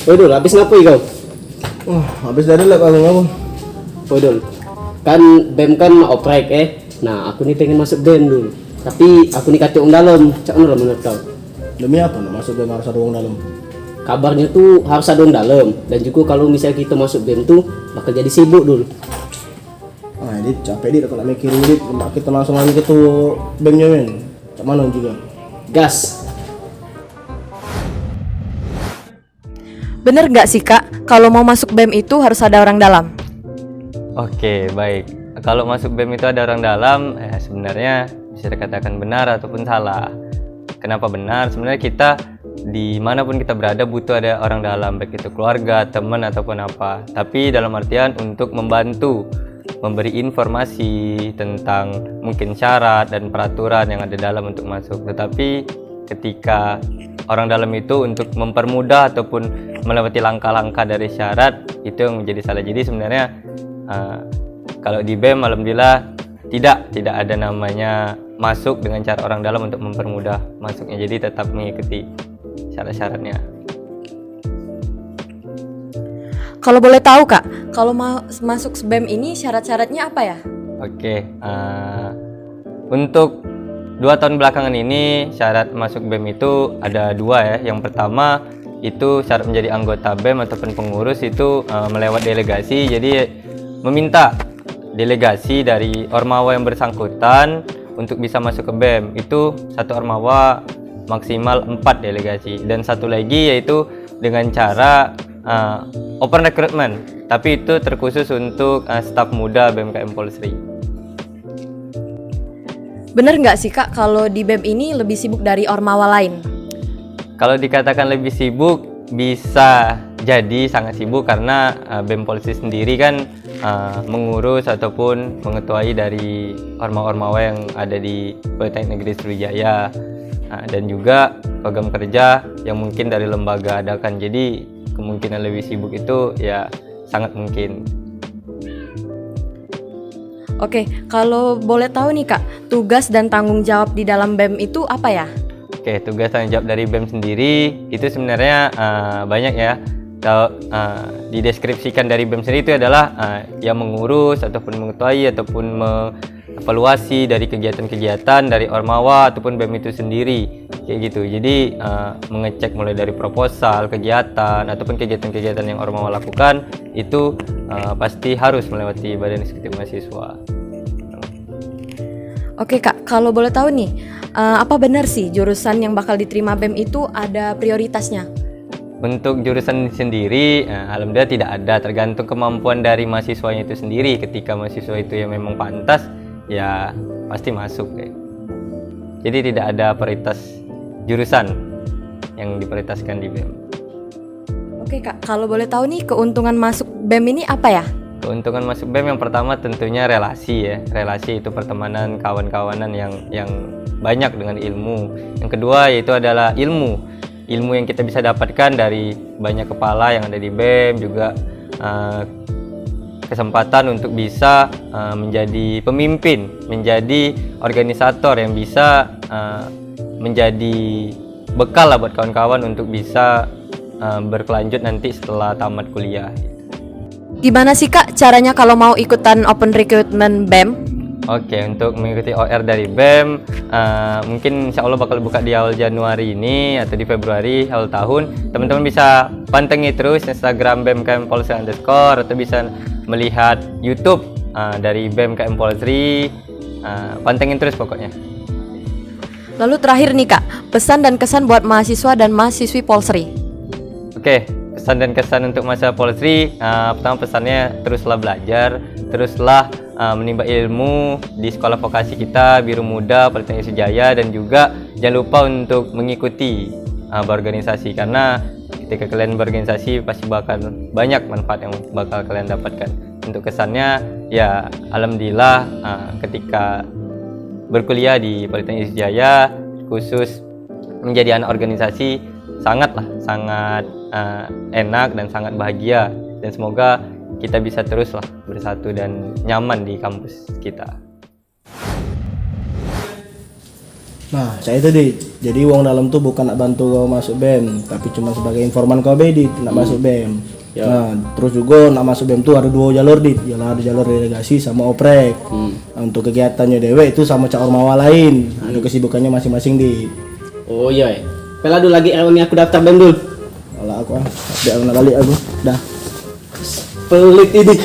Waduh, habis ngapoi kau? Habis dari lab aku. Waduh, kan BEM kan oprek Nah, aku nih pengen masuk BEM dulu. Tapi aku nih kata orang dalam, cak mana menurut kau? Demi apa nak masuk BEM harus ada orang dalam? Kabarnya tuh harus ada orang dalam. Dan juga kalau misalnya kita masuk BEM tuh bakal jadi sibuk dulu. Dit capek dit aku nak mikirin dit, kita langsung aja ke tuh BEM-nya men. Cak mana juga? Gas. Bener nggak sih Kak, kalau mau masuk BEM itu harus ada orang dalam? Oke, baik. Kalau masuk BEM itu ada orang dalam, sebenarnya bisa dikatakan benar ataupun salah. Kenapa benar? Sebenarnya kita dimanapun kita berada butuh ada orang dalam, baik itu keluarga, teman ataupun apa. Tapi dalam artian untuk membantu, memberi informasi tentang mungkin syarat dan peraturan yang ada dalam untuk masuk. Tetapi ketika orang dalam itu untuk mempermudah ataupun melewati langkah-langkah dari syarat, itu yang menjadi salah. Jadi sebenarnya kalau di BEM alhamdulillah tidak ada namanya masuk dengan cara orang dalam untuk mempermudah masuknya, jadi tetap mengikuti syarat-syaratnya. Kalau boleh tahu Kak, kalau mau masuk BEM ini syarat-syaratnya apa ya? Oke, untuk 2 tahun belakangan ini syarat masuk BEM itu ada 2 ya. Yang pertama itu syarat menjadi anggota BEM ataupun pengurus itu melewat delegasi, jadi meminta delegasi dari ormawa yang bersangkutan untuk bisa masuk ke BEM. Itu satu ormawa maksimal 4 delegasi, dan satu lagi yaitu dengan cara open recruitment, tapi itu terkhusus untuk staf muda BMKM Polsri. Bener nggak sih Kak, kalau di BEM ini lebih sibuk dari ormawa lain? Kalau dikatakan lebih sibuk, bisa jadi sangat sibuk karena BEM Polsri sendiri kan mengurus ataupun mengetuai dari ormawa-ormawa yang ada di Politeknik Negeri Sriwijaya, dan juga program kerja yang mungkin dari lembaga adakan. Jadi kemungkinan lebih sibuk itu ya sangat mungkin. Oke, kalau boleh tahu nih Kak, tugas dan tanggung jawab di dalam BEM itu apa ya? Oke, tugas tanggung jawab dari BEM sendiri itu sebenarnya banyak ya. Kalau dideskripsikan dari BEM sendiri itu adalah yang mengurus ataupun mengetuai ataupun mengevaluasi dari kegiatan-kegiatan dari ormawa ataupun BEM itu sendiri, kayak gitu. Jadi mengecek mulai dari proposal, kegiatan ataupun kegiatan-kegiatan yang ormawa lakukan itu pasti harus melewati Badan Eksekutif Mahasiswa. Oke Kak, kalau boleh tahu nih, apa benar sih jurusan yang bakal diterima BEM itu ada prioritasnya? Untuk jurusan sendiri, alhamdulillah tidak ada, tergantung kemampuan dari mahasiswanya itu sendiri. Ketika mahasiswa itu yang memang pantas, ya pasti masuk ya. Jadi tidak ada prioritas jurusan yang diprioritaskan di BEM. Oke Kak, kalau boleh tahu nih keuntungan masuk BEM ini apa ya? Keuntungan masuk BEM yang pertama tentunya relasi ya. Relasi itu pertemanan, kawan-kawanan yang banyak dengan ilmu. Yang kedua yaitu adalah ilmu yang kita bisa dapatkan dari banyak kepala yang ada di BEM, juga kesempatan untuk bisa menjadi pemimpin, menjadi organisator yang bisa menjadi bekal lah buat kawan-kawan untuk bisa berkelanjut nanti setelah tamat kuliah. Gimana sih Kak caranya kalau mau ikutan open recruitment BEM? Oke, untuk mengikuti OR dari BEM, mungkin insya Allah bakal buka di awal Januari ini atau di Februari awal tahun. Teman-teman bisa pantengin terus Instagram BMKM Polsri _ atau bisa melihat YouTube dari BMKM Polsri. Pantengin terus pokoknya. Lalu terakhir nih Kak, pesan dan kesan buat mahasiswa dan mahasiswi Polsri. Oke, pesan dan kesan untuk mahasiswa Polsri, pertama pesannya teruslah belajar, teruslah menimba ilmu di sekolah vokasi kita Biru Muda Politeknik Sriwijaya, dan juga jangan lupa untuk mengikuti berorganisasi, karena ketika kalian berorganisasi pasti bakal banyak manfaat yang bakal kalian dapatkan. Untuk kesannya ya alhamdulillah ketika berkuliah di Politeknik Sriwijaya khusus menjadi anak organisasi sangat enak dan sangat bahagia, dan semoga kita bisa teruslah bersatu dan nyaman di kampus kita. Nah, saya itu dit. Jadi uang dalam tuh bukan nak bantu kau masuk BEM, tapi cuma sebagai informan kau dit nak masuk BEM. Ya. Nah, terus juga nak masuk BEM tuh ada 2 jalur dit. Ada jalur delegasi sama oprek. Nah, untuk kegiatannya dewe itu sama Cak Ormawa lain. Ada kesibukannya masing-masing dit. Oh iya. Pela dulu lagi ini aku daftar BEM dulu. Kalau aku biar nak balik aku. Dah. Pelit ini.